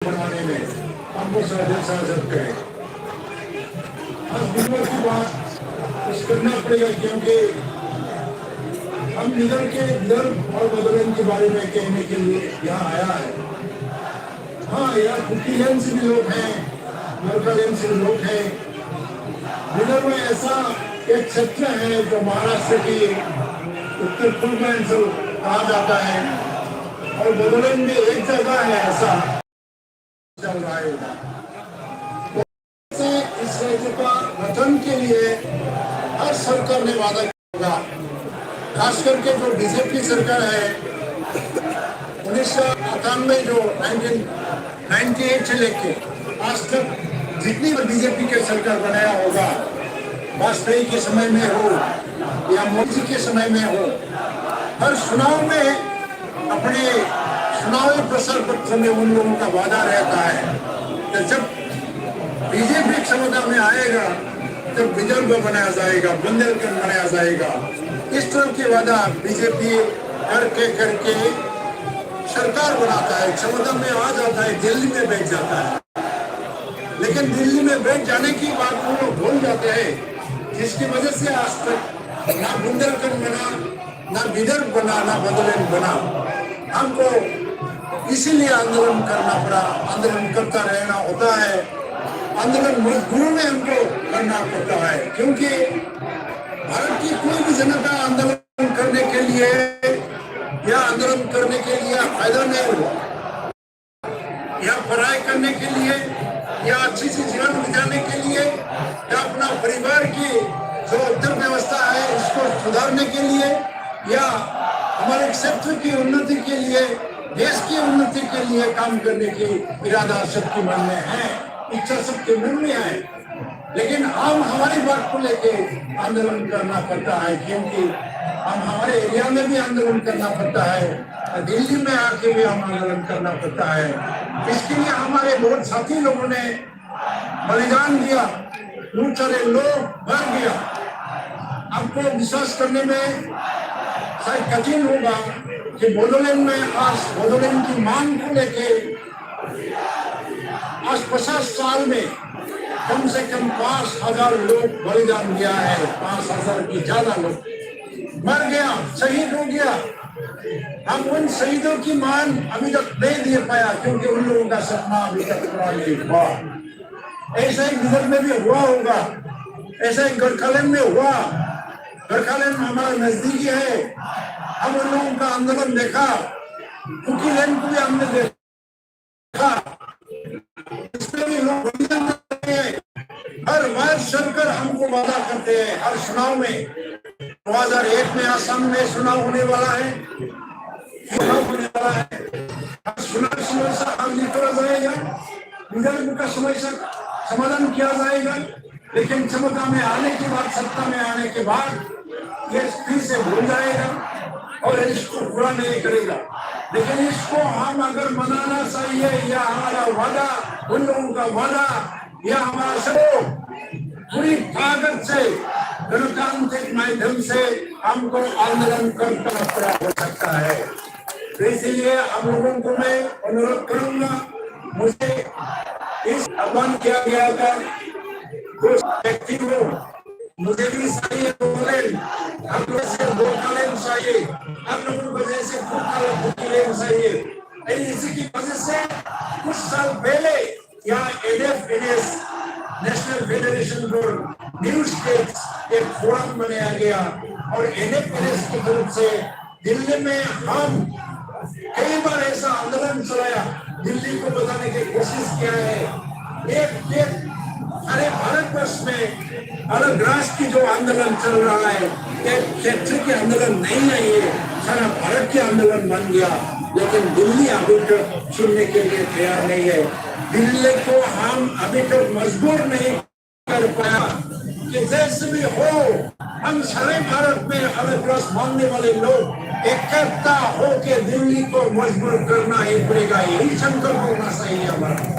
बनाने में हमको साझा करें। अब निगम की बात कुछ करना पड़ेगा, क्योंकि हम निगम के निगम और बदलन के बारे में कहने के लिए यहाँ आया है। हाँ, यहाँ कुकीलैंड से भी लोग हैं, नागालैंड से लोग हैं। निगम में ऐसा एक क्षेत्र है जो महाराष्ट्र की उत्तर पूर्वांचल कहा जाता है, और बदलन में एक जगह है ऐसा चल रहा है। तो इस राज्य का गठन के लिए हर सरकार ने वादा किया होगा, खास करके जो बीजेपी सरकार है 1998 जो 1998 से लेके आज तक जितनी बार बीजेपी के सरकार बनाया होगा, वाजपेयी के समय में हो या मोदी के समय में हो, हर चुनाव में अपने चुनावी प्रसार पत्र में उन लोगों का वादा रहता है कि जब बीजेपी क्षमता में आएगा तब विदर्भ बनाया जाएगा, बुंदेलखंड बनाया जाएगा। इस तरह के वादा बीजेपी करके करके सरकार बनाता है, क्षमता में आ जाता है, दिल्ली में बैठ जाता है। लेकिन दिल्ली में बैठ जाने की बात वो लोग भूल जाते हैं, जिसकी वजह से आज तक ना बुंदेलखंड बना, ना विदर्भ बना, ना बदलन बना। हमको इसीलिए आंदोलन करना पड़ा, आंदोलन करता रहना होता है, आंदोलन मजबूरी में हमको करना पड़ता है, क्योंकि भारत की कोई भी जनता आंदोलन करने के लिए या आंदोलन करने के लिए फायदा नहीं हुआ, या पढ़ाई करने के लिए, या अच्छी सी जीवन बिताने के लिए, या अपना परिवार की जो उत्तर व्यवस्था है इसको सुधारने के लिए, या हमारे क्षेत्र की उन्नति के लिए, देश की उन्नति के लिए काम करने की इरादा सबके मन में है, इच्छा सबके मन में है। लेकिन हम हमारी बात को लेके आंदोलन करना पड़ता है, क्योंकि हम हमारे एरिया में भी आंदोलन करना पड़ता है, दिल्ली में आके भी हम आंदोलन करना पड़ता है। इसके लिए हमारे बहुत साथी लोगों ने बलिदान दिया, बहुत सारे लोग मर गया। आपको विश्वास करने में शायद कठिन होगा कि बोडोलैंड में आज बोडोलैंड की मांग को लेके आज 50 साल में कम से कम 5000 लोग बलिदान दिया है, 5000 की ज्यादा लोग मर गया, शहीद हो गया। हम उन शहीदों की मान अभी तक नहीं दे पाया, क्योंकि उन लोगों का सपना अभी तक पूरा नहीं हुआ। ऐसा ही विदर्भ में भी हुआ होगा, ऐसा ही गोरखालैंड में हुआ। गोरखालैंड हमारा नजदीकी है, हम उन लोगों का आंदोलन देखा, कुकीलैंड को भी हमने देखा, इसमें भी लोग बलिदान देते हैं। हर बार सरकार हमको वादा करते हैं, हर चुनाव में 2001 में आसाम में चुनाव होने वाला है, समस्या हल निकला जाएगा, विदर्भ का समस्या समाधान किया जाएगा। लेकिन क्षमता में आने के बाद, सत्ता में आने के बाद ये फिर से भूल जाएगा और इसको पूरा नहीं करेगा। लेकिन इसको हम अगर मनाना चाहिए, या हमारा वादा, उन लोगों का वादा, या हमारा सब पूरी ताकत से गणतांत्रिक माध्यम से हमको आंदोलन करना पड़ा हो सकता है। तो इसलिए हम लोगों को मैं अनुरोध करूंगा, मुझे इस आह्वान किया गया था, कुछ व्यक्ति को मुझे भी चाहिए बोलें, हम लोग से गोरखालैंड चाहिए, हम लोगों को जैसे कुकीलैंड चाहिए। इसी की वजह से कुछ साल पहले यहाँ NFNS national federation for new states एक फोरम बनाया गया, और NFNS की तरफ से दिल्ली में हम कई बार ऐसा आंदोलन चलाया, दिल्ली को बताने की कोशिश किया है। एक अरे भारतवर्ष में अलग राष्ट्र की जो आंदोलन चल रहा है, एक क्षेत्र के आंदोलन नहीं है, ये सारा भारत के आंदोलन बन गया। लेकिन दिल्ली अभी तक सुनने के लिए तैयार नहीं है। दिल्ली को हम अभी तक मजबूर नहीं कर पाया कि जैसे भी हो, हम सारे भारत में अलग राष्ट्र मांगने वाले लोग इकट्ठा होकर दिल्ली को मजबूर करना ही पड़ेगा। यही संकल्प होना चाहिए हमारा।